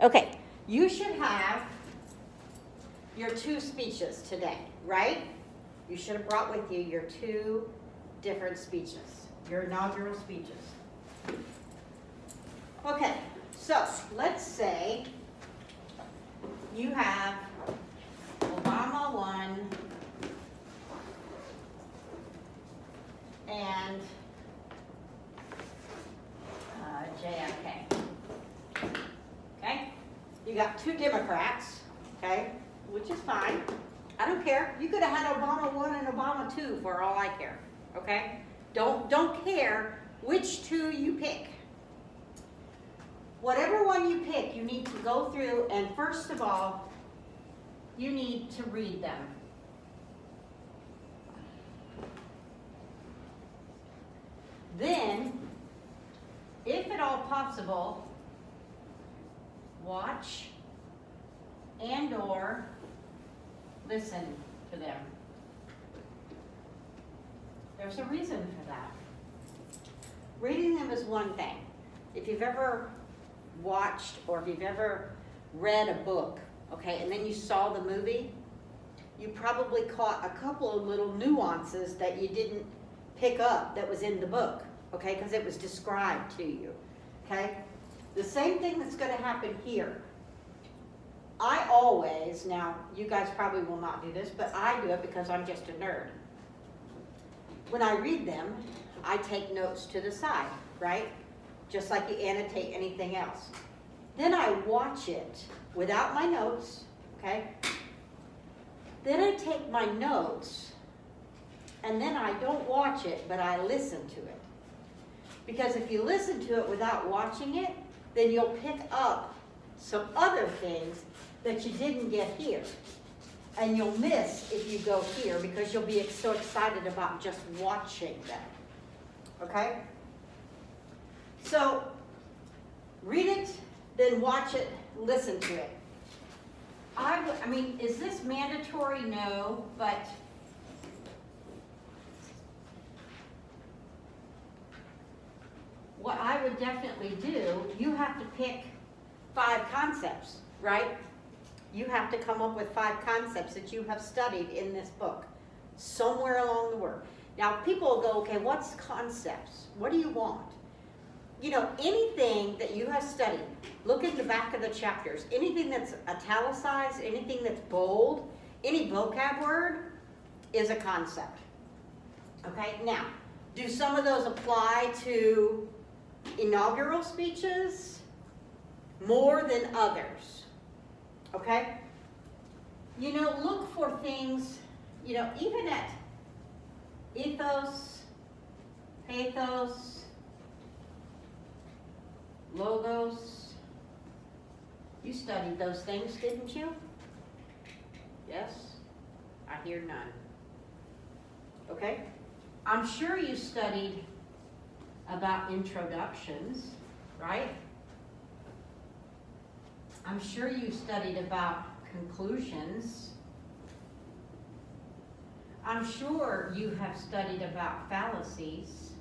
Okay, you should have your 2 speeches today, right? You should have brought with you your 2 different speeches, your inaugural speeches. Okay, so let's say you have Obama 1 and JFK. Okay? You got 2 Democrats, okay, which is fine. I don't care. You could have had Obama 1 and Obama 2 for all I care, okay? Don't care which 2 you pick. Whatever one you pick, you need to go through, and first of all, you need to read them. Then, if at all possible, watch and or listen to them. There's a reason for that. Reading them is one thing. If you've ever watched or if you've ever read a book, okay, and then you saw the movie, you probably caught a couple of little nuances that you didn't pick up that was in the book, okay, because it was described to you, okay? The same thing that's going to happen here. I always, now you guys probably will not do this, but I do it because I'm just a nerd. When I read them, I take notes to the side, right? Just like you annotate anything else. Then I watch it without my notes, okay? Then I take my notes, and then I don't watch it, but I listen to it. Because if you listen to it without watching it, then you'll pick up some other things that you didn't get here. And you'll miss if you go here because you'll be so excited about just watching them. Okay? So, read it, then watch it, listen to it. I mean, is this mandatory? No, but what I would definitely do, you have to pick 5 concepts, right? You have to come up with 5 concepts that you have studied in this book, somewhere along the way. Now, people will go, okay, what's concepts? What do you want? You know, anything that you have studied, look at the back of the chapters. Anything that's italicized, anything that's bold, any vocab word is a concept. Okay, now, do some of those apply to inaugural speeches more than others? Okay? You know, look for things, you know, even at ethos, pathos, logos. You studied those things, didn't you? Yes? I hear none. Okay? I'm sure you studied about introductions, right? I'm sure you studied about conclusions. I'm sure you have studied about fallacies.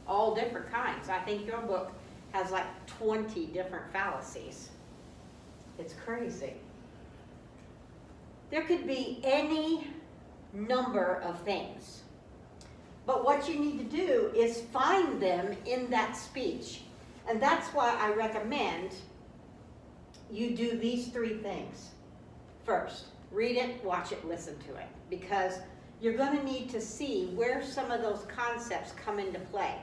All different kinds. I think your book has like 20 different fallacies. It's crazy. There could be any number of things. But what you need to do is find them in that speech. And that's why I recommend you do these 3 things. First, read it, watch it, listen to it. Because you're going to need to see where some of those concepts come into play.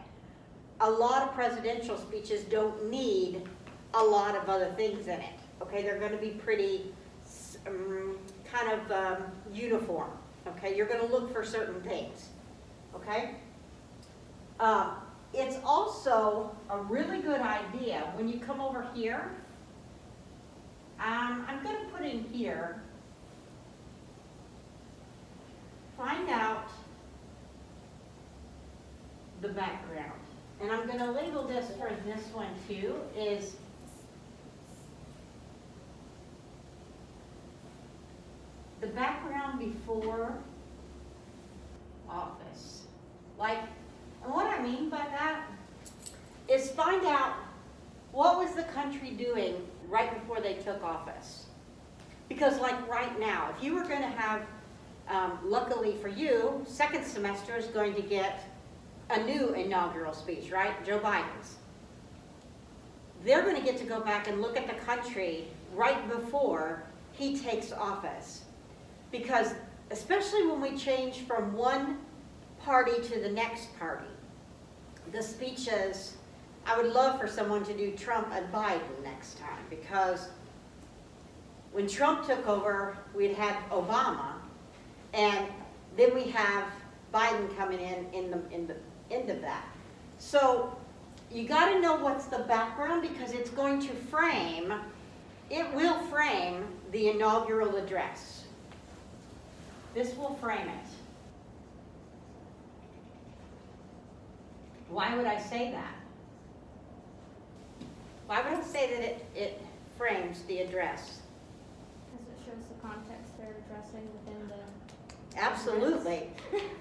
A lot of presidential speeches don't need a lot of other things in it. Okay, they're going to be pretty uniform. Okay, you're going to look for certain things. Okay? It's also a really good idea when you come over here. I'm going to put in here, find out the background. And I'm going to label this for this one too, is the background before office. Like, and what I mean by that is find out what was the country doing right before they took office? Because like right now, if you were going to have, luckily for you, second semester is going to get a new inaugural speech, right? Joe Biden's. They're going to get to go back and look at the country right before he takes office. Because especially when we change from one party to the next party, the speeches, I would love for someone to do Trump and Biden next time, because when Trump took over, we'd had Obama, and then we have Biden coming in the end of that. So you got to know what's the background, because it's going to frame, it will frame the inaugural address. This will frame it. Why would I say that? Why would I say that it frames the address? Because it shows the context they're addressing within the... Absolutely.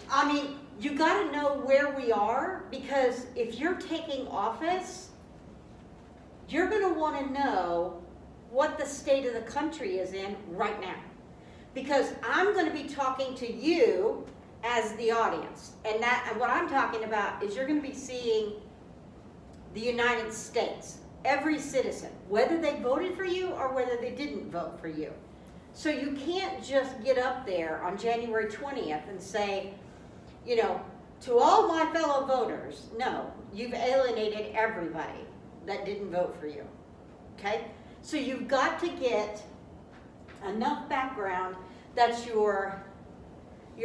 I mean, you got to know where we are, because if you're taking office, you're going to want to know what the state of the country is in right now. Because I'm going to be talking to you as the audience. And what I'm talking about is you're going to be seeing the United States, every citizen, whether they voted for you or whether they didn't vote for you. So you can't just get up there on January 20th and say, you know, to all my fellow voters, no, you've alienated everybody that didn't vote for you, okay? So you've got to get enough background that your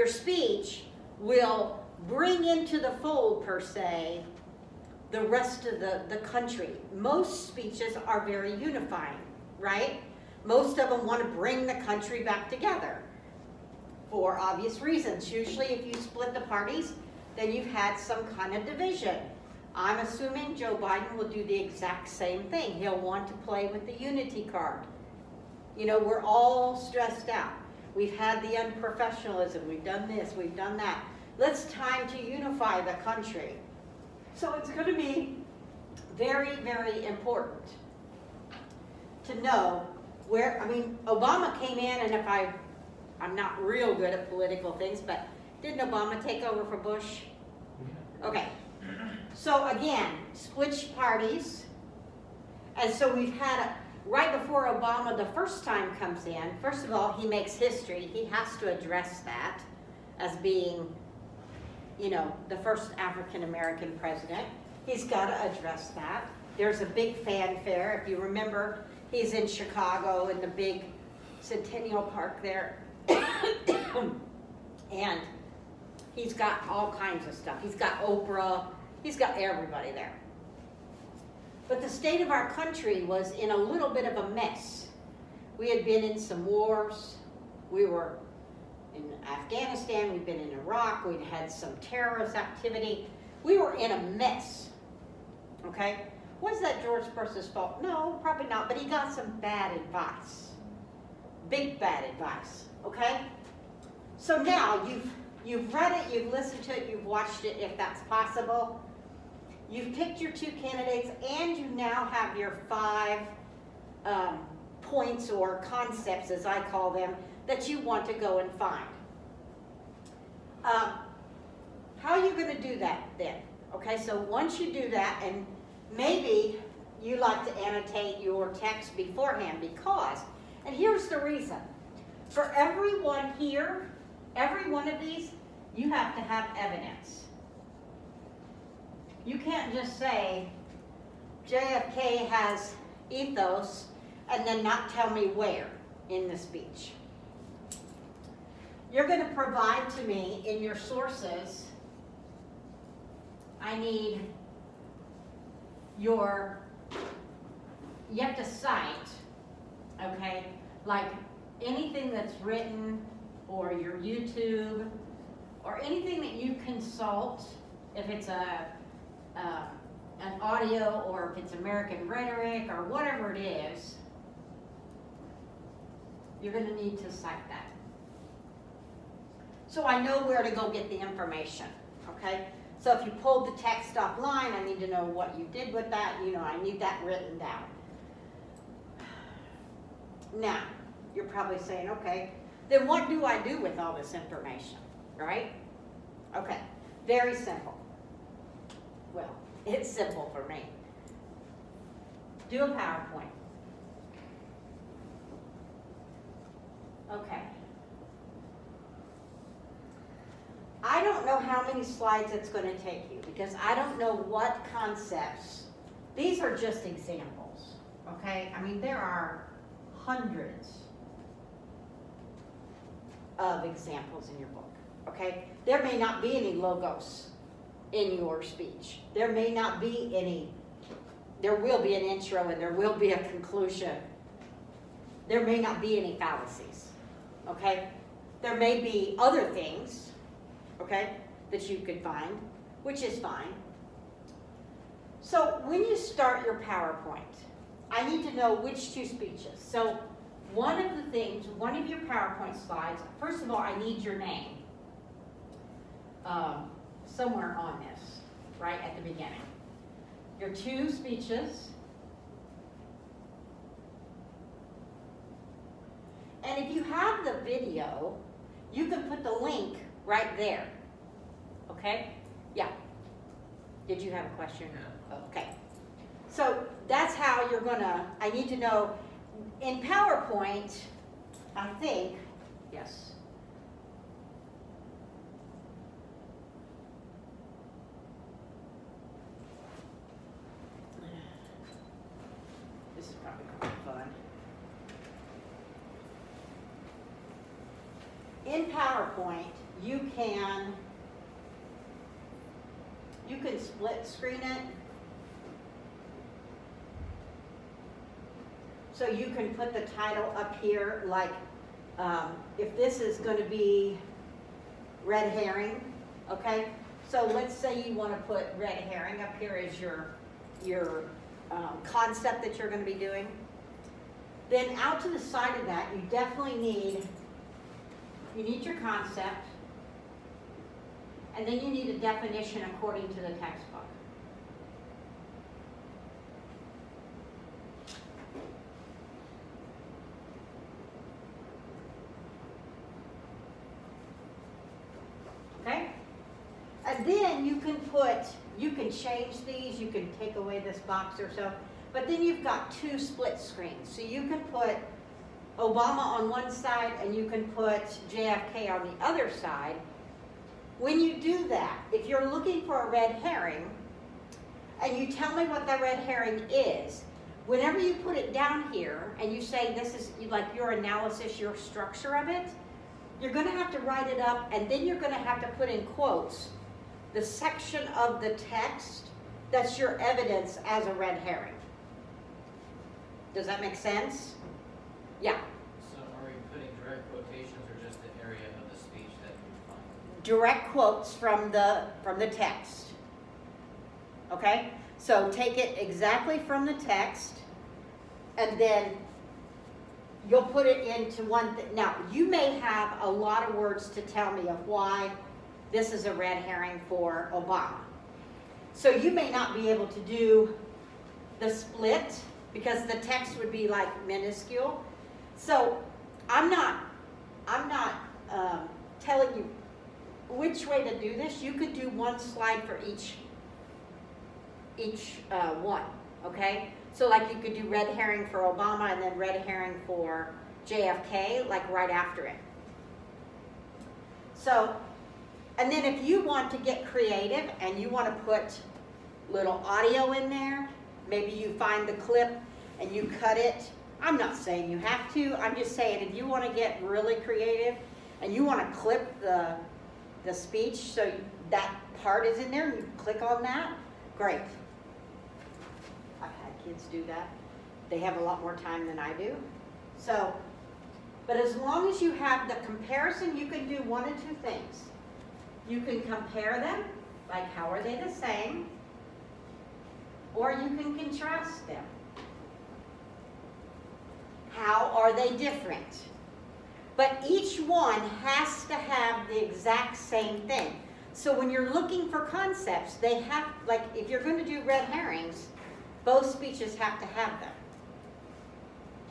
speech will bring into the fold, per se, the rest of the country. Most speeches are very unifying, right? Most of them want to bring the country back together for obvious reasons. Usually if you split the parties, then you've had some kind of division. I'm assuming Joe Biden will do the exact same thing. He'll want to play with the unity card. You know, we're all stressed out. We've had the unprofessionalism. We've done this, we've done that. It's time to unify the country. So it's going to be very, very important to know where, I mean, Obama came in, and I'm not real good at political things, but didn't Obama take over for Bush? Okay. So again, switch parties. And so we've had, right before Obama the first time comes in, first of all, he makes history. He has to address that as being, you know, the first African-American president. He's got to address that. There's a big fanfare. If you remember, he's in Chicago in the big Centennial Park there. And he's got all kinds of stuff. He's got Oprah. He's got everybody there. But the state of our country was in a little bit of a mess. We had been in some wars. We were in Afghanistan. We'd been in Iraq. We'd had some terrorist activity. We were in a mess. Okay? Was that George Bush's fault? No, probably not. But he got some bad advice. Big bad advice. Okay? So now you've read it, you've listened to it, you've watched it, if that's possible. You've picked your two candidates, and you now have your 5 points or concepts, as I call them, that you want to go and find. How are you going to do that then? Okay, so once you do that, and maybe you like to annotate your text beforehand, because, and here's the reason. For everyone here, every one of these, you have to have evidence. You can't just say, JFK has ethos, and then not tell me where in the speech. You're going to provide to me in your sources, I need you have to cite, okay, like anything that's written, or your YouTube, or anything that you consult, if it's an audio, or if it's American Rhetoric, or whatever it is, you're going to need to cite that. So I know where to go get the information, okay? So if you pulled the text offline, I need to know what you did with that, I need that written down. Now, you're probably saying, okay, then what do I do with all this information, right? Okay, very simple. Well, it's simple for me. Do a PowerPoint. Okay. I don't know how many slides it's going to take you because I don't know what concepts. These are just examples, okay? I mean, there are hundreds of examples in your book, okay? There may not be any logos in your speech. There may not be any. There will be an intro and there will be a conclusion. There may not be any fallacies, okay? There may be other things, okay, that you could find, which is fine. So when you start your PowerPoint, I need to know which two speeches. So one of the things, one of your PowerPoint slides, first of all, I need your name somewhere on this, right at the beginning. Your two speeches. And if you have the video, you can put the link right there. Okay? Yeah. Did you have a question? Yeah. Okay. So that's how you're gonna, I need to know, in PowerPoint, I think, yes. This is probably gonna be fun. In PowerPoint, you can split screen it. So you can put the title up here, like if this is going to be red herring, okay? So let's say you want to put red herring up here as your concept that you're going to be doing. Then out to the side of that, you definitely need your concept, and then you need a definition according to the textbook. Okay? And then you can change these, you can take away this box or so, but then you've got two split screens. So you can put Obama on one side and you can put JFK on the other side. When you do that, if you're looking for a red herring and you tell me what that red herring is, whenever you put it down here and you say this is like your analysis, your structure of it, you're going to have to write it up, and then you're going to have to put in quotes the section of the text that's your evidence as a red herring. Does that make sense? Yeah. So are we putting direct quotations or just the area of the speech that we find? Direct quotes from the text. Okay? So take it exactly from the text, and then you'll put it into one thing. Now, you may have a lot of words to tell me of why this is a red herring for Obama. So you may not be able to do the split because the text would be like minuscule. So I'm not telling you which way to do this. You could do one slide for each one, okay? So like you could do red herring for Obama and then red herring for JFK, like right after it. So, and then if you want to get creative and you want to put little audio in there, maybe you find the clip and you cut it. I'm not saying you have to, I'm just saying if you want to get really creative and you want to clip the speech so that part is in there and you click on that, great. I've had kids do that. They have a lot more time than I do. So, but as long as you have the comparison, you can do one of two things. You can compare them, like how are they the same, or you can contrast them. How are they different? But each one has to have the exact same thing. So when you're looking for concepts, they have, like, if you're going to do red herrings, both speeches have to have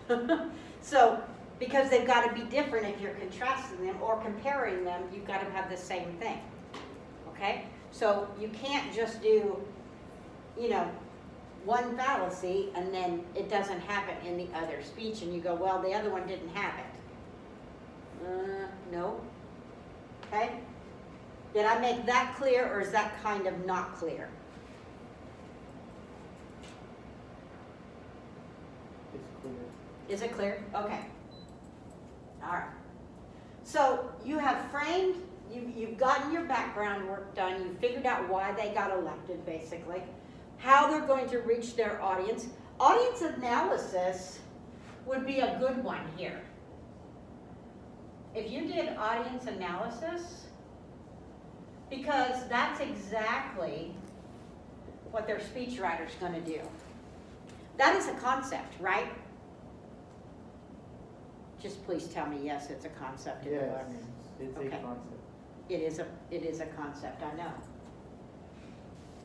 them. So, because they've got to be different if you're contrasting them or comparing them, you've got to have the same thing. Okay? So you can't just do, you know, one fallacy and then it doesn't happen in the other speech and you go, well, the other one didn't have it. No. Okay? Did I make that clear, or is that kind of not clear? It's clear. Is it clear? Okay. All right. So you have framed, you've gotten your background work done, you've figured out why they got elected, basically, how they're going to reach their audience. Audience analysis would be a good one here. If you did audience analysis, because that's exactly what their speechwriter's going to do. That is a concept, right? Just please tell me yes, it's a concept in the Yes, learning. it's Okay. a concept. It is a concept, I know.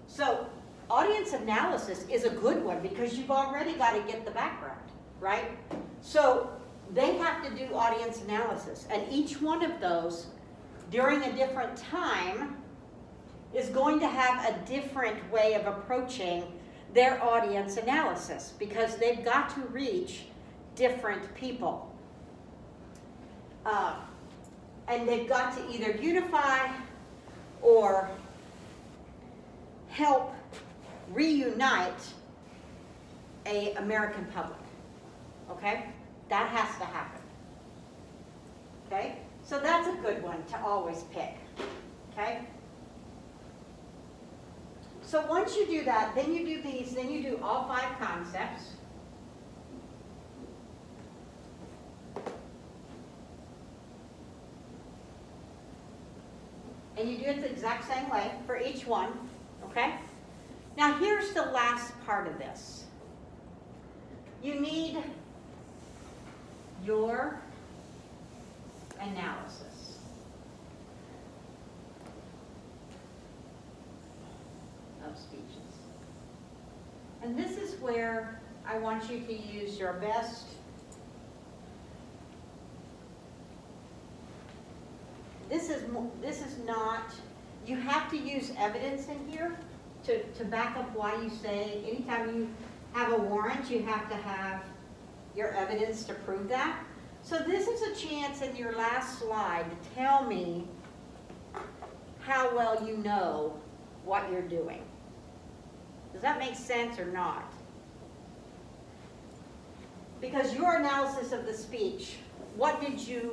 So audience analysis is a good one because you've already got to get the background, right? So they have to do audience analysis, and each one of those during a different time is going to have a different way of approaching their audience analysis because they've got to reach different people. And they've got to either unify or help reunite an American public. Okay? That has to happen. Okay? So that's a good one to always pick. Okay? So once you do that, then you do these, then you do all 5 concepts. And you do it the exact same way for each one, okay? Now here's the last part of this. You need your analysis. Of speeches. And this is where I want you to use your best this is not, you have to use evidence in here to back up why you say, anytime you have a warrant, you have to have your evidence to prove that. So this is a chance in your last slide to tell me how well you know what you're doing. Does that make sense or not? Because your analysis of the speech, what is your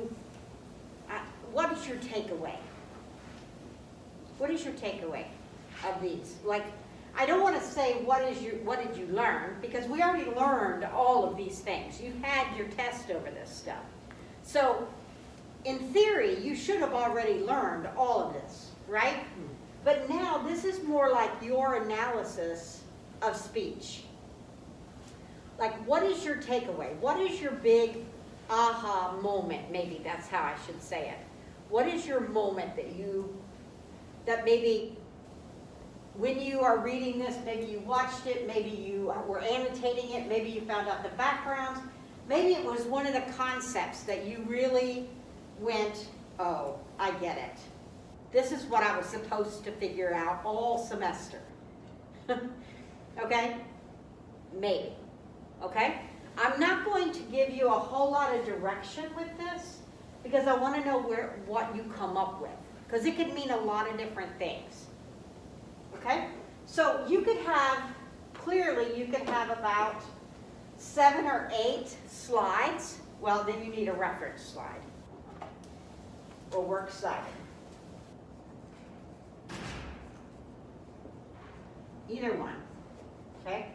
takeaway? What is your takeaway of these? Like, I don't want to say what did you learn, because we already learned all of these things. You had your test over this stuff. So, in theory, you should have already learned all of this, right? But now this is more like your analysis of speech. Like, what is your takeaway? What is your big aha moment? Maybe that's how I should say it. What is your moment that maybe when you are reading this, maybe you watched it, maybe you were annotating it, maybe you found out the backgrounds, maybe it was one of the concepts that you really went, oh, I get it. This is what I was supposed to figure out all semester. Okay? Maybe. Okay? I'm not going to give you a whole lot of direction with this because I want to know what you come up with. Because it could mean a lot of different things. Okay? So you could have, clearly you could have about 7 or 8 slides. Well, then you need a reference slide. Or works cited. Either one. Okay?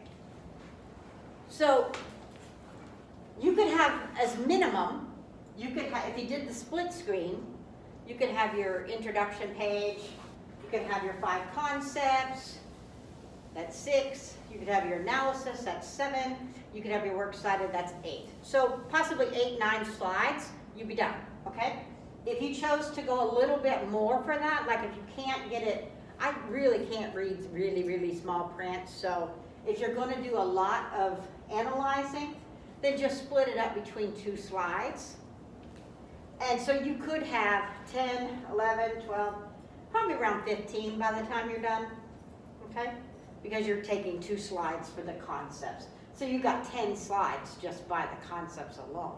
So you could have, as minimum, you could have, if you did the split screen, you could have your introduction page, you could have your 5 concepts, that's 6, you could have your analysis, that's 7, you could have your works cited, that's 8. So possibly 8, 9 slides, you'd be done, okay? if you chose to go a little bit more for that, like if you can't get it, I really can't read really, really small print, so if you're gonna do a lot of analyzing, then just split it up between 2 slides. And so you could have 10, 11, 12, probably around 15 by the time you're done, okay? Because you're taking 2 slides for the concepts. So you've got 10 slides just by the concepts alone,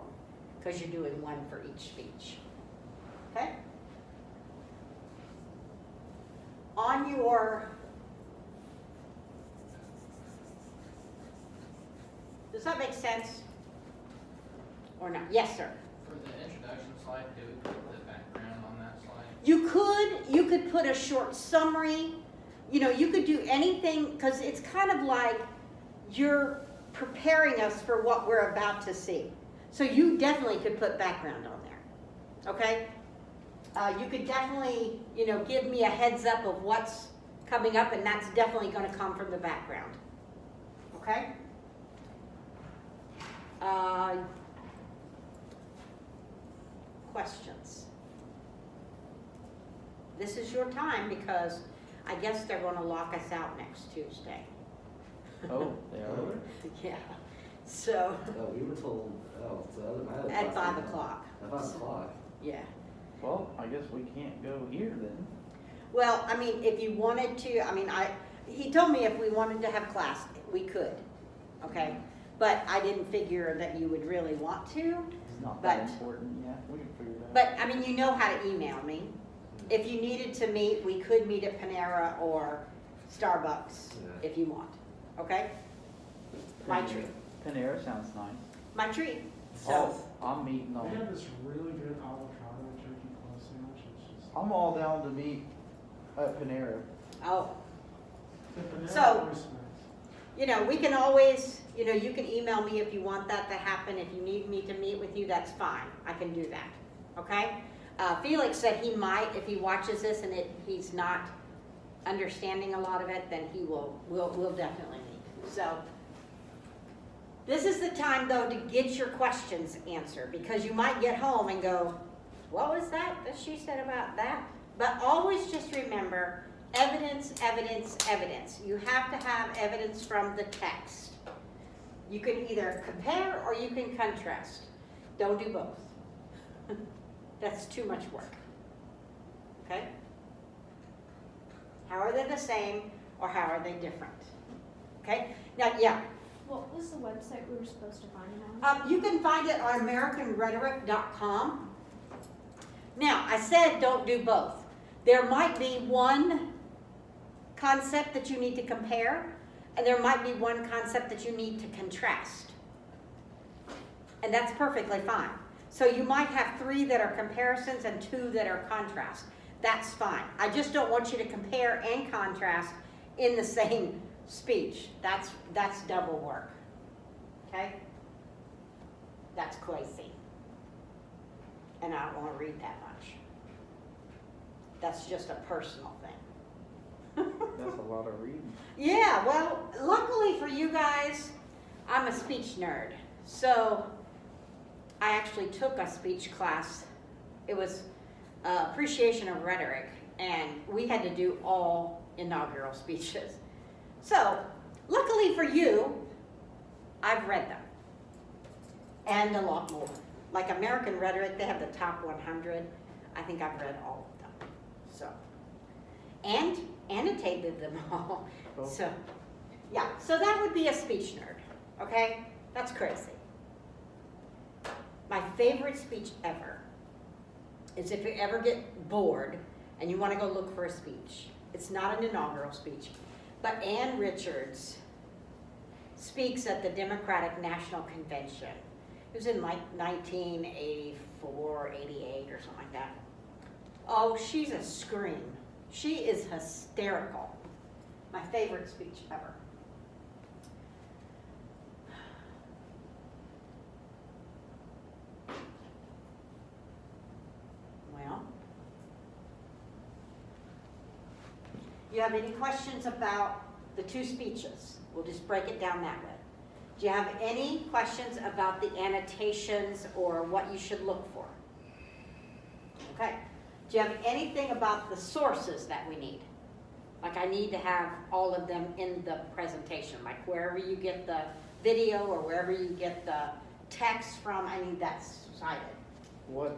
because you're doing 1 for each speech, okay? On your, does that make sense? Or not? Yes, sir. For the introduction slide, do we put the background on that slide? You could put a short summary, you know, you could do anything, because it's kind of like you're preparing us for what we're about to see. So you definitely could put background on there, okay? You could definitely, you know, give me a heads up of what's coming up, and that's definitely going to come from the background, okay? Questions? This is your time, because I guess they're going to lock us out next Tuesday. Oh, they are. Really? Yeah, so, Oh, we were told, my other at class 5 didn't. o'clock. At 5 o'clock. Yeah. Well, I guess we can't go here then. Well, I mean, if you wanted to, I mean, he told me if we wanted to have class, we could, okay? But I didn't figure that you would really want to. It's not that But- important yet. We can figure it out. But, I mean, you know how to email me. If you needed to meet, we could meet at Panera or Starbucks Yeah. if you want, okay? My Panera- treat, Panera sounds nice. my treat. So, Oh, I'm meeting They have on. this really good avocado turkey club sandwich. It's just I'm all down to meet at Panera. oh, the banana So- always nice. you know, we can always, you know, you can email me if you want that to happen. If you need me to meet with you, that's fine. I can do that, okay? Felix said he might, if he watches this and he's not understanding a lot of it, then we'll definitely meet. So, this is the time though to get your questions answered, because you might get home and go, what was that she said about that? But always just remember, evidence, evidence, evidence. You have to have evidence from the text. You can either compare or you can contrast. Don't do both. That's too much work. Okay? How are they the same or how are they different? Okay? Now, yeah, What was the website we were supposed to find it on? you can find it on AmericanRhetoric.com. Now, I said don't do both. There might be one concept that you need to compare, and there might be one concept that you need to contrast. And that's perfectly fine. So you might have 3 that are comparisons and 2 that are contrast. That's fine. I just don't want you to compare and contrast in the same speech. That's double work. Okay? That's crazy. And I don't want to read that much. That's just a personal thing. That's a lot of reading. Yeah, well, luckily for you guys, I'm a speech nerd. So I actually took a speech class. It was appreciation of rhetoric, and we had to do all inaugural speeches. So luckily for you, I've read them, and a lot more. Like American Rhetoric, they have the top 100. I think I've read all of them. So, and annotated them all. Oh. So, yeah, so that would be a speech nerd, okay? That's crazy. My favorite speech ever is if you ever get bored and you want to go look for a speech. It's not an inaugural speech, but Ann Richards speaks at the Democratic National Convention. It was in like 1984, 88 or something like that. Oh, she's a scream. She is hysterical. My favorite speech ever. Well, you have any questions about the 2 speeches? We'll just break it down that way. Do you have any questions about the annotations or what you should look for? Okay. Do you have anything about the sources that we need? Like I need to have all of them in the presentation, like wherever you get the video or wherever you get the text from, I need that cited. What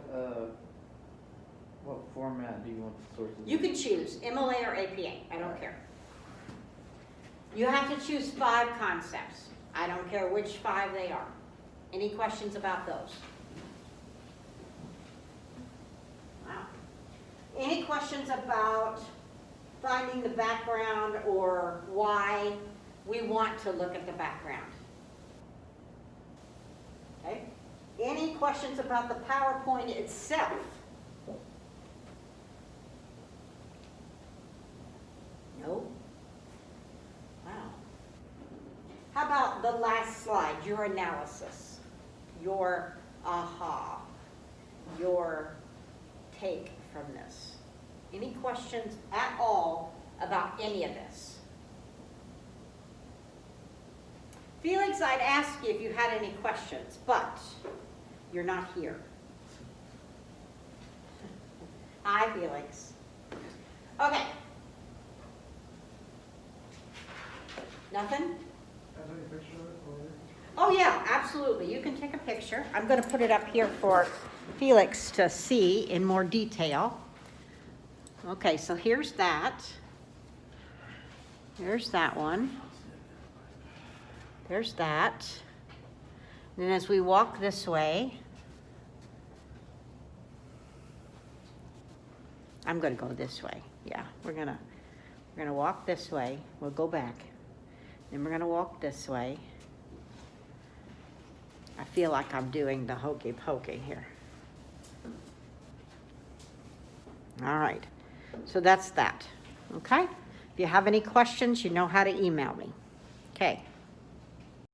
format do you want the sources? You can choose MLA or APA, I don't care. You have to choose 5 concepts. I don't care which 5 they are. Any questions about those? Wow. Any questions about finding the background or why we want to look at the background? Okay. Any questions about the PowerPoint itself? No? Wow. How about the last slide, your analysis, your aha, your take from this? Any questions at all about any of this? Felix, I'd ask you if you had any questions, but you're not here. Hi, Felix. Okay. Nothing? Have any picture of it or? Oh, yeah, absolutely. You can take a picture. I'm going to put it up here for Felix to see in more detail. Okay, so here's that. There's that one. There's that. And then as we walk this way, I'm going to go this way. Yeah, we're going to walk this way. We'll go back. Then we're going to walk this way. I feel like I'm doing the hokey pokey here. All right. So that's that. Okay? If you have any questions, you know how to email me. Okay.